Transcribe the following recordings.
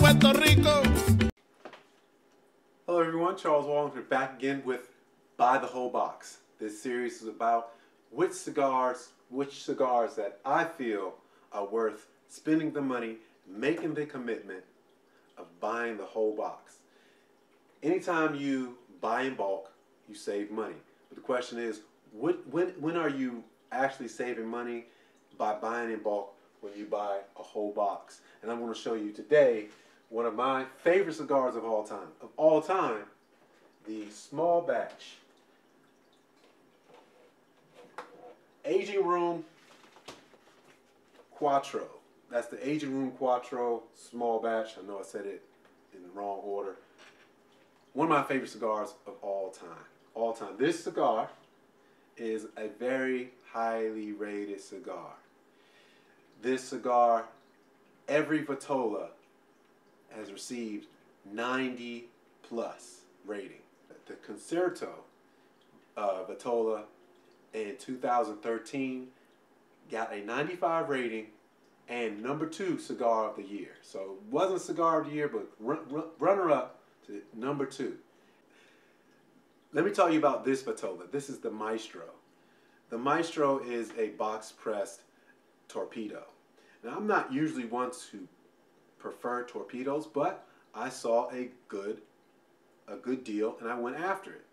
Puerto Rico. Hello everyone, Charles Walhingford back again with Buy the Whole Box. This series is about which cigars that I feel are worth spending the money, making the commitment of buying the whole box. Anytime you buy in bulk, you save money. But the question is, when are you actually saving money by buying in bulk when you buy a whole box? And I'm going to show you today one of my favorite cigars of all time. The small batch Aging Room Quattro. That's the Aging Room Quattro small batch. I know I said it in the wrong order. One of my favorite cigars of all time. This cigar is a very highly rated cigar. This cigar, every Vitola has received 90 plus rating. The Concerto Vitola in 2013 got a 95 rating and #2 cigar of the year. So it wasn't cigar of the year, but runner up to #2. Let me tell you about this Vitola. This is the Maestro. The Maestro is a box pressed torpedo. Now I'm not usually one to prefer torpedoes, but I saw a good deal and I went after it.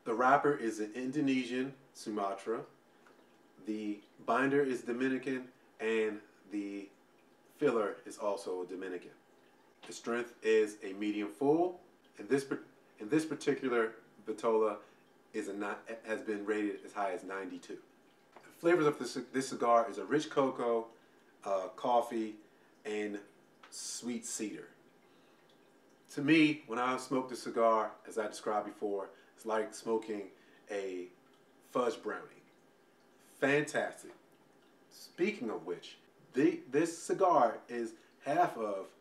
The wrapper is an Indonesian Sumatra. The binder is Dominican and the filler is also Dominican. The strength is a medium full, and this particular Vitola has been rated as high as 92. The flavors of this cigar is a rich cocoa, coffee, and sweet cedar. To me, when I smoke the cigar, as I described before, it's like smoking a fudge brownie. Fantastic. Speaking of which, this cigar is half of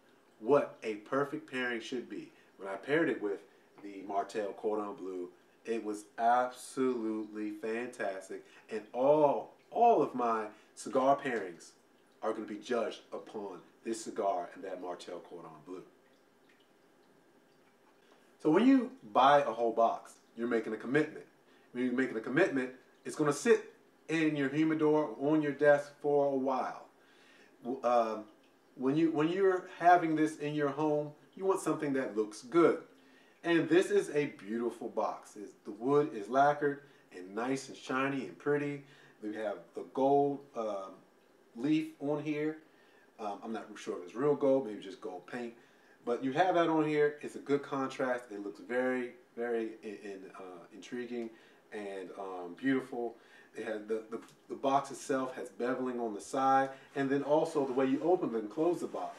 what a perfect pairing should be. When I paired it with the Martell Cordon Bleu, it was absolutely fantastic, and all of my cigar pairings are going to be judged upon this cigar and that Martell Cordon Bleu. So when you buy a whole box, you're making a commitment. When you're making a commitment, it's going to sit in your humidor or on your desk for a while. When you're having this in your home, you want something that looks good. And this is a beautiful box. The wood is lacquered and nice and shiny and pretty. We have the gold leaf on here. I'm not sure if it's real gold, maybe just gold paint. But you have that on here. It's a good contrast. It looks very, very intriguing and beautiful. It has the box itself has beveling on the side, and then also the way you open and close the box,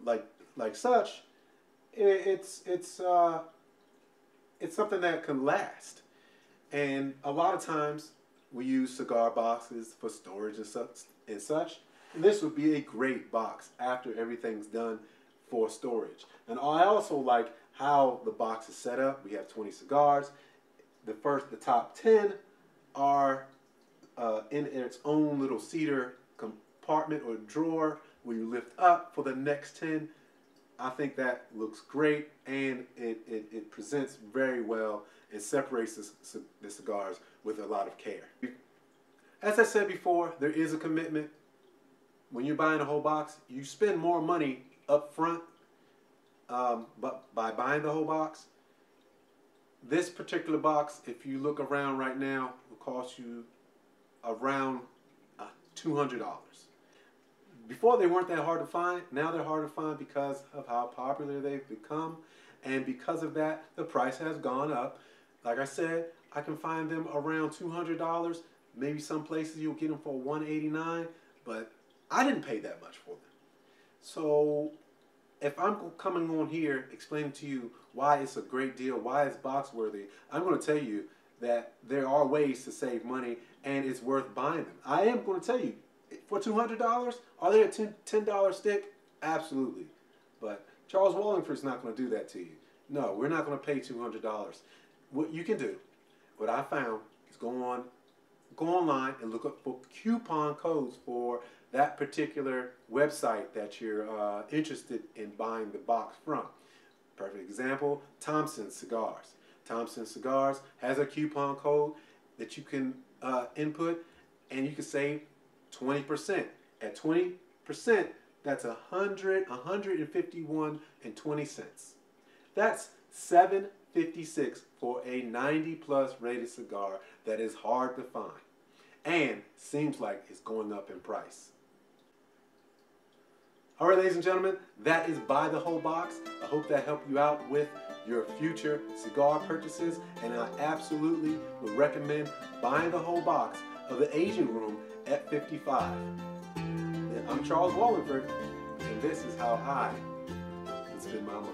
like such, it's something that can last. And a lot of times we use cigar boxes for storage and such. And this would be a great box after everything's done for storage. And I also like how the box is set up. We have 20 cigars. The top 10 are in its own little cedar compartment or drawer where you lift up for the next 10. I think that looks great, and it presents very well and separates the cigars with a lot of care. As I said before, there is a commitment. When you're buying a whole box, you spend more money up front, but by buying the whole box, this particular box, if you look around right now, will cost you around $200. Before they weren't that hard to find. Now they're hard to find because of how popular they've become, and because of that, the price has gone up. Like I said, I can find them around $200. Maybe some places you'll get them for $189, but I didn't pay that much for them. So if I'm coming on here explaining to you why it's a great deal, why it's box worthy, I'm going to tell you that there are ways to save money and it's worth buying them. I am going to tell you, for $200, are they a $10 stick? Absolutely. But Charles Walhingford's not going to do that to you. No, we're not going to pay $200. What you can do, what I found, is go on go online and look up for coupon codes for that particular website that you're interested in buying the box from. Perfect example, Thompson Cigars. Thompson Cigars has a coupon code that you can input, and you can save 20%. At 20%, that's $151.20. That's $7.56 for a 90+ rated cigar that is hard to find and seems like it's going up in price. All right, ladies and gentlemen, that is Buy the Whole Box. I hope that helped you out with your future cigar purchases, and I absolutely would recommend buying the whole box of the Aging Room F55. I'm Charles Walhingford, and this is how I would spend my money.